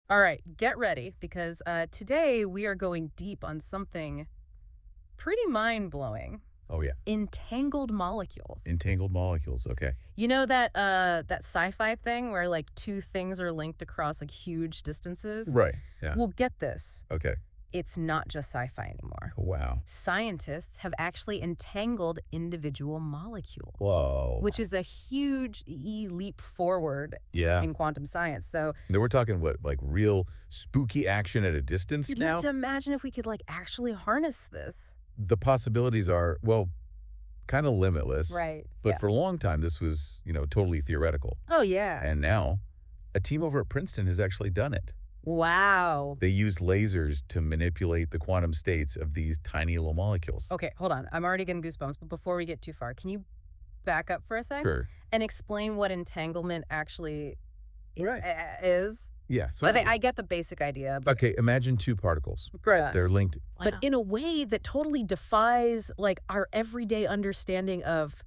All right, get ready because today we are going deep on something pretty mind-blowing. Oh, yeah. Entangled molecules. Entangled molecules. Okay. You know that sci-fi thing where like two things are linked across like huge distances? Right. Yeah. Well, get this. Okay. It's not just sci-fi anymore. Wow. Scientists have actually entangled individual molecules. Whoa. Which is a huge leap forward Yeah. in quantum science. So Then we're talking what, like real spooky action at a distance you'd now? have to imagine if we could like actually harness this. The possibilities are, well, kind of limitless. Right. But Yeah. for a long time, this was, totally theoretical. Oh, yeah. And now, a team over at Princeton has actually done it. Wow. They used lasers to manipulate the quantum states of these tiny little molecules. Okay, hold on. I'm already getting goosebumps, but before we get too far, can you back up for a sec? Sure. And explain what entanglement actually Right. is? Yeah. So I get the basic idea. But okay, imagine two particles. Great. They're linked. But in a way that totally defies like our everyday understanding of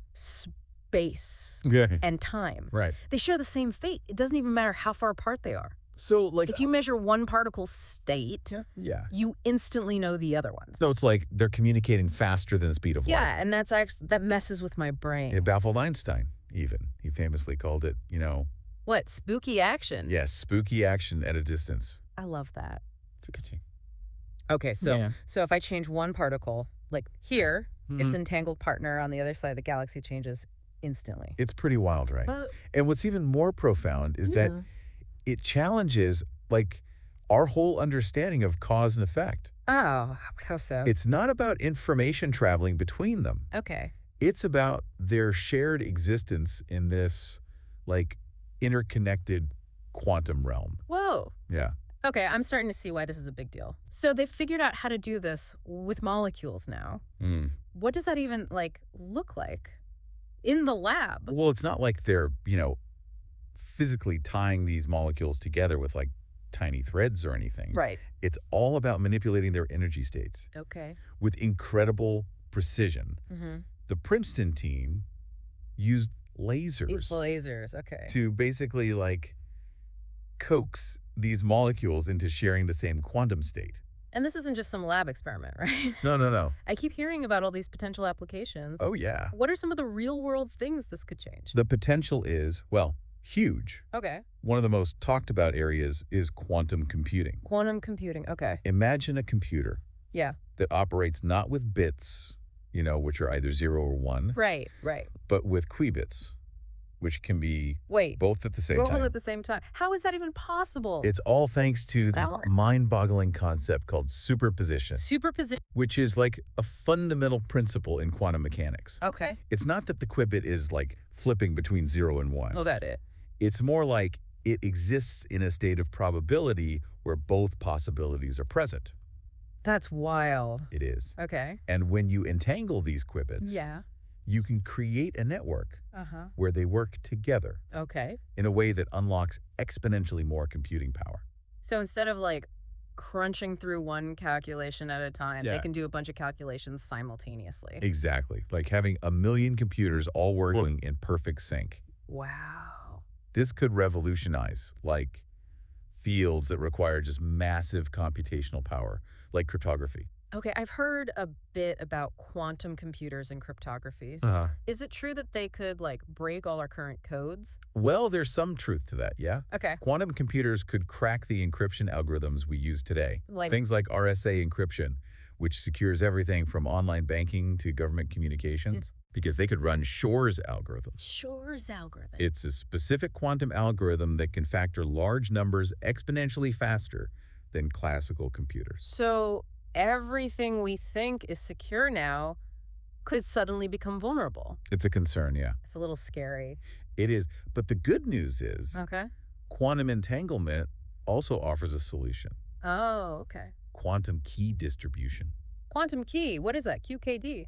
space Okay. and time. Right. They share the same fate. It doesn't even matter how far apart they are. So, like, If you measure one particle's state, yeah. you instantly know the other ones. So it's like they're communicating faster than the speed of light. Yeah, and that messes with my brain. It baffled Einstein, even. He famously called it, What, spooky action? yes, spooky action at a distance. I love that. It's a good thing. Okay, so Yeah. so if I change one particle, like here, its Mhm. entangled partner on the other side of the galaxy changes instantly. It's pretty wild, right? But, And what's even more profound is that yeah. it challenges, like, our whole understanding of cause and effect. Oh, how so? It's not about information traveling between them. Okay. It's about their shared existence in this, like, interconnected quantum realm. Whoa. Yeah. Okay, I'm starting to see why this is a big deal. So they've figured out how to do this with molecules now. Mm. What does that even, like, look like in the lab? Well, it's not like they're, physically tying these molecules together with like tiny threads or anything. Right. It's all about manipulating their energy states Okay. with incredible precision. Mm-hmm. The Princeton team used It's lasers lasers. Okay. to basically like coax these molecules into sharing the same quantum state. And this isn't just some lab experiment, right? No. I keep hearing about all these potential applications. Oh, yeah. What are some of the real world things this could change? The potential is, well, huge. Okay. One of the most talked about areas is quantum computing. Quantum computing. Okay. Imagine a computer Yeah. that operates not with bits, which are either 0 or 1, Right. but with qubits, which can be Wait. both at the same All time. at the same time. How is that even possible? It's all thanks to this Power. mind-boggling concept called superposition, Superposition. which is like a fundamental principle in quantum mechanics. Okay. It's not that the qubit is like flipping between 0 and 1. Oh, that it. It's more like it exists in a state of probability where both possibilities are present. That's wild. It is. Okay. And when you entangle these qubits, Yeah. you can create a network Uh-huh. where they work together Okay. in a way that unlocks exponentially more computing power. So instead of like crunching through one calculation at a time, they Yeah. can do a bunch of calculations simultaneously. Exactly. Like having a million computers all working in perfect sync. Wow. This could revolutionize like fields that require just massive computational power, like cryptography. Okay, I've heard a bit about quantum computers and cryptography. Is it true that they could like break all our current codes? Well, there's some truth to that, yeah? Okay. Quantum computers could crack the encryption algorithms we use today. Like Things like RSA encryption, which secures everything from online banking to government communications, because they could run Shor's algorithm. Shor's algorithm. It's a specific quantum algorithm that can factor large numbers exponentially faster than classical computers. So everything we think is secure now could suddenly become vulnerable. It's a concern, yeah. It's a little scary. It is. But the good news is Okay. quantum entanglement also offers a solution. Oh, okay. Quantum key distribution. Quantum key. What is that? QKD.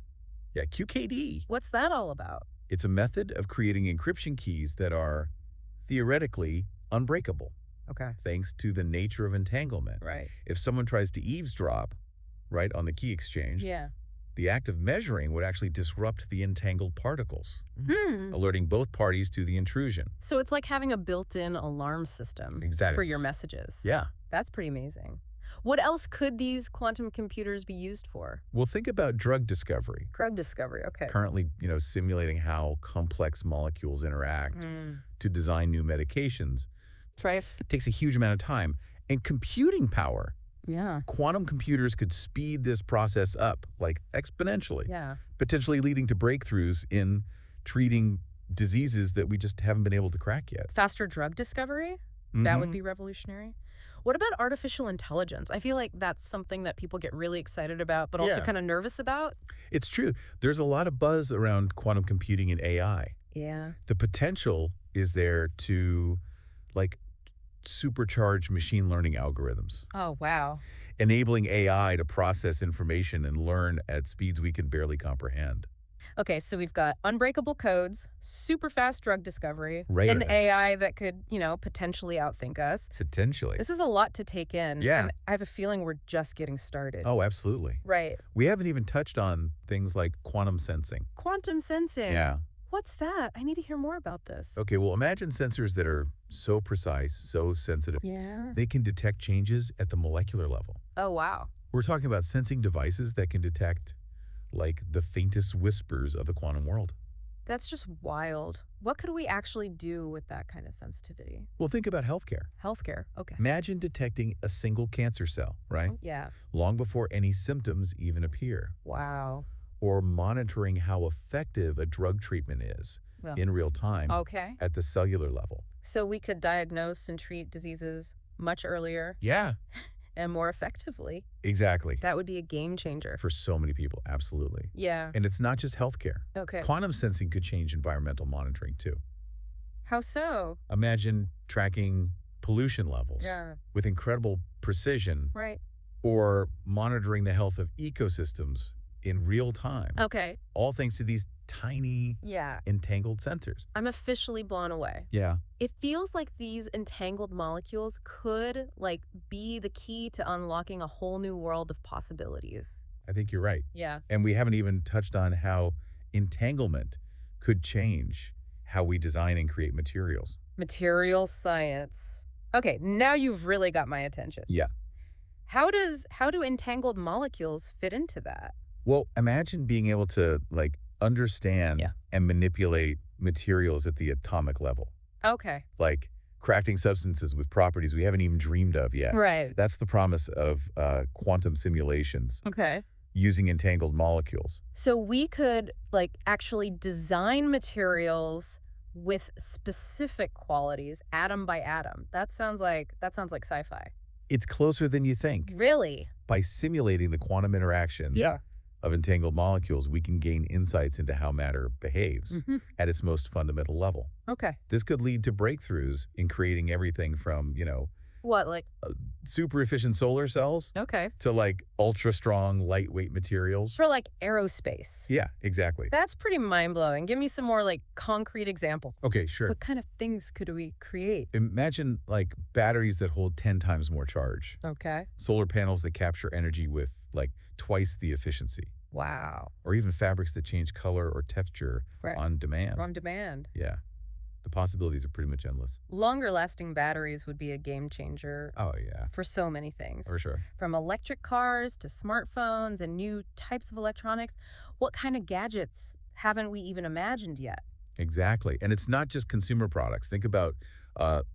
Yeah, QKD. What's that all about? It's a method of creating encryption keys that are theoretically unbreakable, Okay. thanks to the nature of entanglement. Right. If someone tries to eavesdrop, right, on the key exchange, Yeah. the act of measuring would actually disrupt the entangled particles, Hmm. alerting both parties to the intrusion. So it's like having a built-in alarm system Exactly. for your messages. Yeah, That's pretty amazing. What else could these quantum computers be used for? Well, think about drug discovery. Drug discovery, okay. Currently, simulating how complex molecules interact to design new medications. That's right. It takes a huge amount of time. And computing power. Yeah. Quantum computers could speed this process up, like exponentially. Yeah. Potentially leading to breakthroughs in treating diseases that we just haven't been able to crack yet. Faster drug discovery? That would be revolutionary. What about artificial intelligence? I feel like that's something that people get really excited about, but also kind of nervous about. It's true. There's a lot of buzz around quantum computing and AI. Yeah. The potential is there to, like, supercharge machine learning algorithms. Oh, wow. Enabling AI to process information and learn at speeds we can barely comprehend. Okay, so we've got unbreakable codes, super fast drug discovery, Right. an AI that could, potentially outthink us. Potentially. This is a lot to take in. Yeah. And I have a feeling we're just getting started. Oh, absolutely. Right. We haven't even touched on things like quantum sensing. Quantum sensing. Yeah. What's that? I need to hear more about this. Okay, well, imagine sensors that are so precise, so sensitive. Yeah. They can detect changes at the molecular level. Oh, wow. We're talking about sensing devices that can detect, like, the faintest whispers of the quantum world. That's just wild. What could we actually do with that kind of sensitivity? Well, think about healthcare. Healthcare. Okay. Imagine detecting a single cancer cell, right? Yeah. Long before any symptoms even appear. Wow. Or monitoring how effective a drug treatment is Well, in real time okay. at the cellular level. So we could diagnose and treat diseases much earlier Yeah. and more effectively. Exactly. That would be a game changer. For so many people, absolutely. Yeah. And it's not just healthcare. Okay. Quantum sensing could change environmental monitoring too. How so? Imagine tracking pollution levels Yeah. with incredible precision, Right. or monitoring the health of ecosystems in real time. Okay. All thanks to these tiny Yeah. entangled sensors. I'm officially blown away. Yeah. It feels like these entangled molecules could, be the key to unlocking a whole new world of possibilities. I think you're right. Yeah. And we haven't even touched on how entanglement could change how we design and create materials. Material science. Okay, now you've really got my attention. Yeah. How do entangled molecules fit into that? Well, imagine being able to, understand and manipulate materials at the atomic level. Okay. Like crafting substances with properties we haven't even dreamed of yet. Right. That's the promise of quantum simulations Okay. using entangled molecules. So we could, actually design materials with specific qualities, atom by atom. That sounds like sci-fi. It's closer than you think. Really? By simulating the quantum interactions of entangled molecules, we can gain insights into how matter behaves at its most fundamental level. Okay. This could lead to breakthroughs in creating everything from, What, super efficient solar cells okay. to ultra strong, lightweight materials. For aerospace. Yeah, exactly. That's pretty mind-blowing. Give me some more concrete examples. Okay, sure. What kind of things could we create? Imagine batteries that hold 10 times more charge. Okay. Solar panels that capture energy with twice the efficiency. Wow. Or even fabrics that change color or texture on demand. On demand. Yeah. The possibilities are pretty much endless. Longer lasting batteries would be a game changer. Oh, yeah. For so many things. For sure. From electric cars to smartphones and new types of electronics. What kind of gadgets haven't we even imagined yet? Exactly. And it's not just consumer products. Think about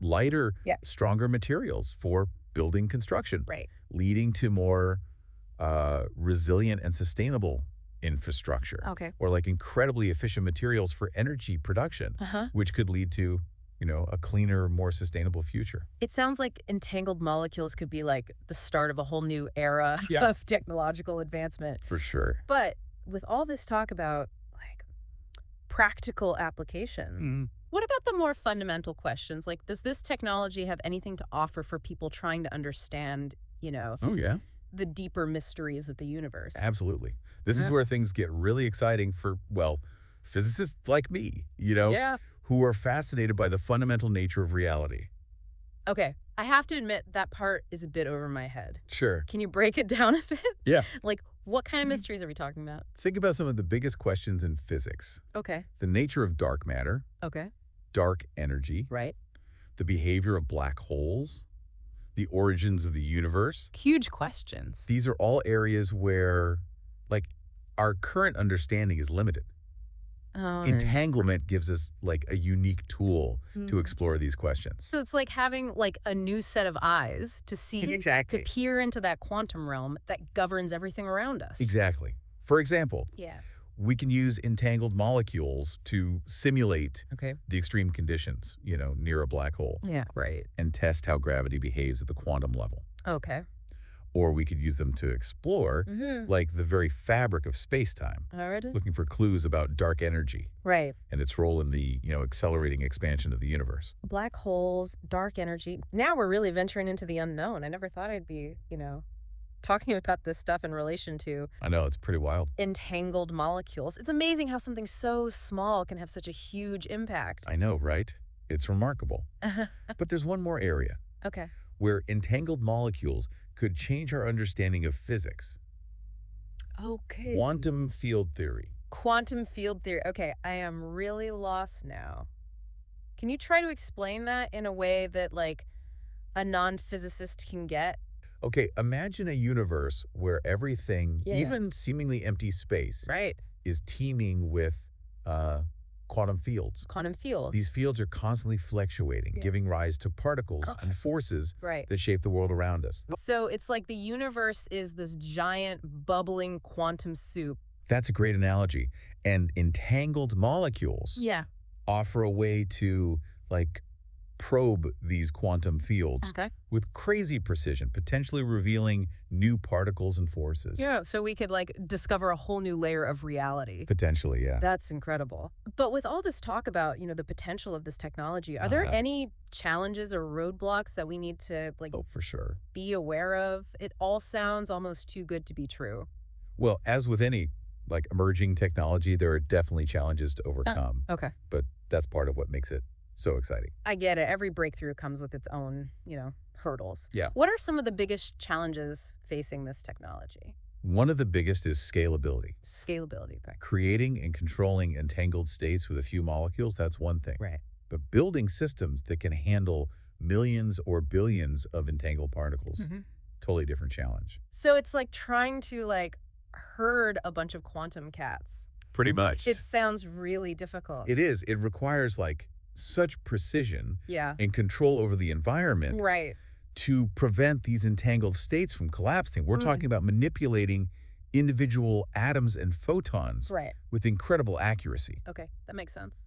lighter, stronger materials for building construction. Right. Leading to more resilient and sustainable infrastructure. Okay. Or incredibly efficient materials for energy production, which could lead to, a cleaner, more sustainable future. It sounds like entangled molecules could be the start of a whole new era of technological advancement. For sure. But with all this talk about practical applications, what about the more fundamental questions? Does this technology have anything to offer for people trying to understand, Oh, yeah. the deeper mysteries of the universe? Absolutely. This is where things get really exciting for, physicists like me, who are fascinated by the fundamental nature of reality. Okay. I have to admit that part is a bit over my head. Sure. Can you break it down a bit? Yeah. What kind of mysteries are we talking about? Think about some of the biggest questions in physics. Okay. The nature of dark matter. Okay. Dark energy. Right. The behavior of black holes. the origins of the universe. Huge questions. These are all areas where, like, our current understanding is limited. Oh, Entanglement gives us, like, a unique tool to explore these questions. so it's like having like a new set of eyes to see, to Exactly. peer into that quantum realm that governs everything around us. Exactly. For example, Yeah. we can use entangled molecules to simulate Okay. the extreme conditions, near a black hole Yeah. Right. and test how gravity behaves at the quantum level. Okay. Or we could use them to explore, like, the very fabric of space-time, Alrighty. looking for clues about dark energy Right. and its role in the, accelerating expansion of the universe. Black holes, dark energy. Now we're really venturing into the unknown. I never thought I'd be, talking about this stuff in relation to I know, it's pretty wild. entangled molecules. It's amazing how something so small can have such a huge impact. I know, right? It's remarkable. But there's one more area Okay. where entangled molecules could change our understanding of physics. Okay. Quantum field theory. Quantum field theory. Okay, I am really lost now. Can you try to explain that in a way that, like, a non-physicist can get? Okay, imagine a universe where everything, Yeah. even seemingly empty space, Right. is teeming with quantum fields. Quantum fields. These fields are constantly fluctuating, Yeah. giving rise to particles and forces Right. that shape the world around us. So it's like the universe is this giant bubbling quantum soup. That's a great analogy. And entangled molecules Yeah. offer a way to, like, probe these quantum fields Okay. with crazy precision, potentially revealing new particles and forces. Yeah, so we could, like, discover a whole new layer of reality. Potentially, yeah. That's incredible. But with all this talk about, the potential of this technology, are there any challenges or roadblocks that we need to, like, Oh, for sure. be aware of? It all sounds almost too good to be true. Well, as with any, like, emerging technology, there are definitely challenges to overcome. Okay. But that's part of what makes it so exciting. I get it. Every breakthrough comes with its own, hurdles. Yeah. What are some of the biggest challenges facing this technology? One of the biggest is scalability. Scalability. Right. Creating and controlling entangled states with a few molecules, that's one thing. Right. But building systems that can handle millions or billions of entangled particles, totally different challenge. So it's like trying to, like, herd a bunch of quantum cats. Pretty much. It sounds really difficult. It is. It requires, like, such precision Yeah. and control over the environment Right. to prevent these entangled states from collapsing. We're talking about manipulating individual atoms and photons Right. with incredible accuracy. Okay. That makes sense.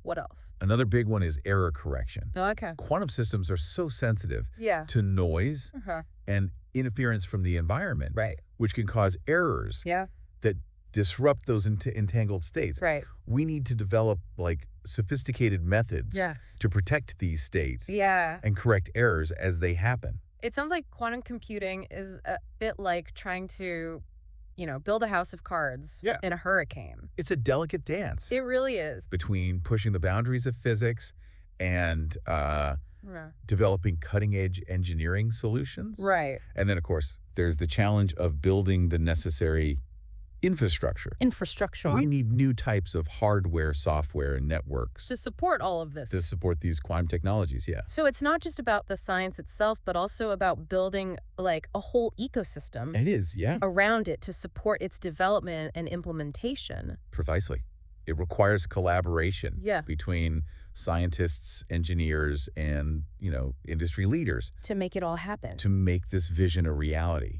What else? Another big one is error correction. Okay. Quantum systems are so sensitive Yeah. to noise Uh-huh. and interference from the environment, Right. which can cause errors Yeah. that disrupt those entangled states. Right. We need to develop, like, sophisticated methods Yeah. to protect these states Yeah. and correct errors as they happen. It sounds like quantum computing is a bit like trying to, build a house of cards Yeah. in a hurricane. It's a delicate dance It really is. between pushing the boundaries of physics and Yeah. developing cutting-edge engineering solutions. Right. And then, of course, there's the challenge of building the necessary infrastructure. Infrastructure. We need new types of hardware, software, and networks To support all of this. to support these quantum technologies, yeah. So it's not just about the science itself, but also about building, like, a whole ecosystem It is, yeah, around it to support its development and implementation. precisely. It requires collaboration Yeah. between scientists, engineers, and, industry leaders To make it all happen. to make this vision a reality.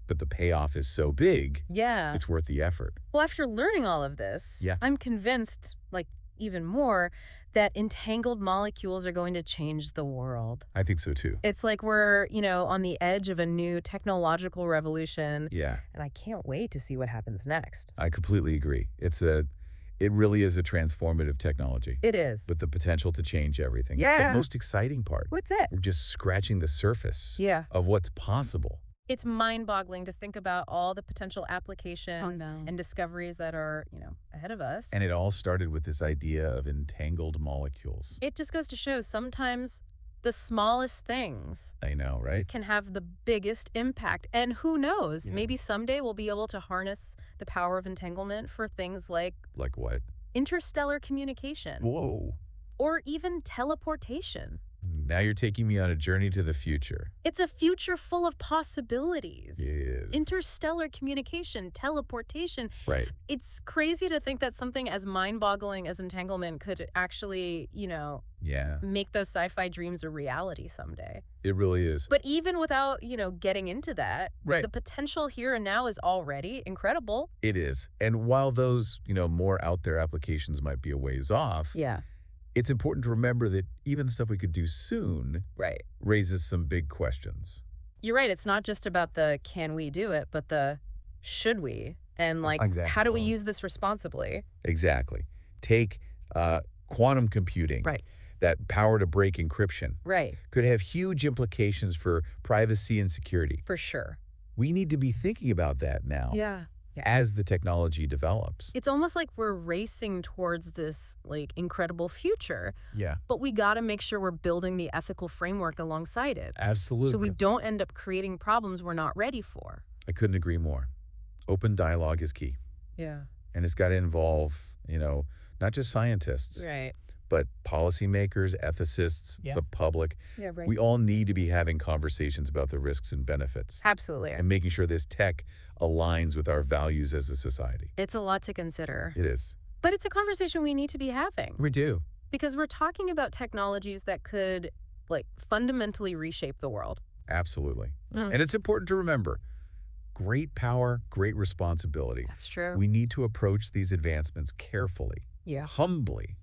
But the payoff is so big, Yeah. it's worth the effort. Well, after learning all of this, Yeah. I'm convinced, like, even more, that entangled molecules are going to change the world. I think so, too. It's like we're, on the edge of a new technological revolution, Yeah, and I can't wait to see what happens next. I completely agree. It really is a transformative technology It is. with the potential to change everything. It's Yeah. the most exciting part. What's it? We're just scratching the surface Yeah. of what's possible. It's mind-boggling to think about all the potential application Oh, no. and discoveries that are, ahead of us. And it all started with this idea of entangled molecules. It just goes to show sometimes the smallest things I know, right? can have the biggest impact. And who knows, Yeah. maybe someday we'll be able to harness the power of entanglement for things like Like what? interstellar communication Whoa. or even teleportation. exciting. Now you're taking me on a journey to the future. It's a future full of possibilities. Yes. Interstellar communication, teleportation. Right. It's crazy to think that something as mind-boggling as entanglement could actually, Yeah. make those sci-fi dreams a reality someday. It really is. But even without, getting into that, Right. the potential here and now is already incredible. It is. And while those, more out there applications might be a ways off, Yeah. it's important to remember that even stuff we could do soon Right. raises some big questions. You're right. It's not just about the can we do it, but the should we? And Exactly. how do we use this responsibly? Exactly. Take quantum computing. Right. That power to break encryption. Right. Could have huge implications for privacy and security. For sure. We need to be thinking about that now. Yeah. As the technology develops. It's almost like we're racing towards this incredible future. Yeah. But we got to make sure we're building the ethical framework alongside it. Absolutely. So we don't end up creating problems we're not ready for. I couldn't agree more. Open dialogue is key. Yeah. And it's got to involve, not just scientists, Right. but policymakers, ethicists, the public. Yeah, right. We all need to be having conversations about the risks and benefits. Absolutely. And making sure this tech aligns with our values as a society. It's a lot to consider. It is. But it's a conversation we need to be having. We do. Because we're talking about technologies that could, fundamentally reshape the world. Absolutely. And it's important to remember, great power, great responsibility. That's true. We need to approach these advancements carefully, humbly,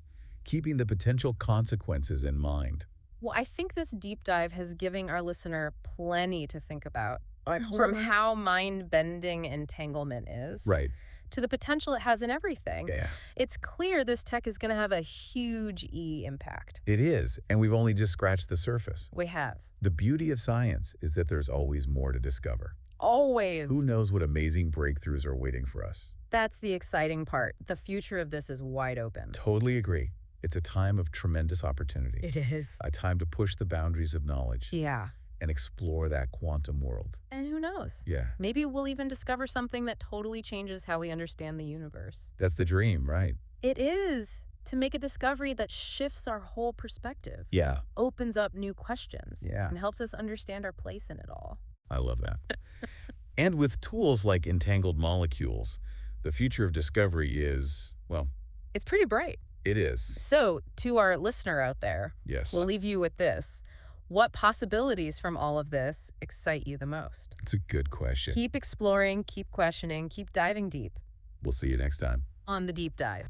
keeping the potential consequences in mind. Well, I think this deep dive has given our listener plenty to think about. From From how mind-bending entanglement is. Right. To the potential it has in everything. Yeah. It's clear this tech is going to have a huge impact. It is, and we've only just scratched the surface. We have. The beauty of science is that there's always more to discover. Always. Who knows what amazing breakthroughs are waiting for us? That's the exciting part. The future of this is wide open. Totally agree. It's a time of tremendous opportunity. It is. A time to push the boundaries of knowledge. Yeah. And explore that quantum world. And who knows? Yeah. Maybe we'll even discover something that totally changes how we understand the universe. That's the dream, right? It is. To make a discovery that shifts our whole perspective. Yeah. Opens up new questions. Yeah. And helps us understand our place in it all. I love that. And with tools like entangled molecules, the future of discovery is, It's pretty bright. it is. So, to our listener out there, Yes. we'll leave you with this. What possibilities from all of this excite you the most? It's a good question. Keep exploring, keep questioning, keep diving deep We'll see you next time. on The Deep Dive.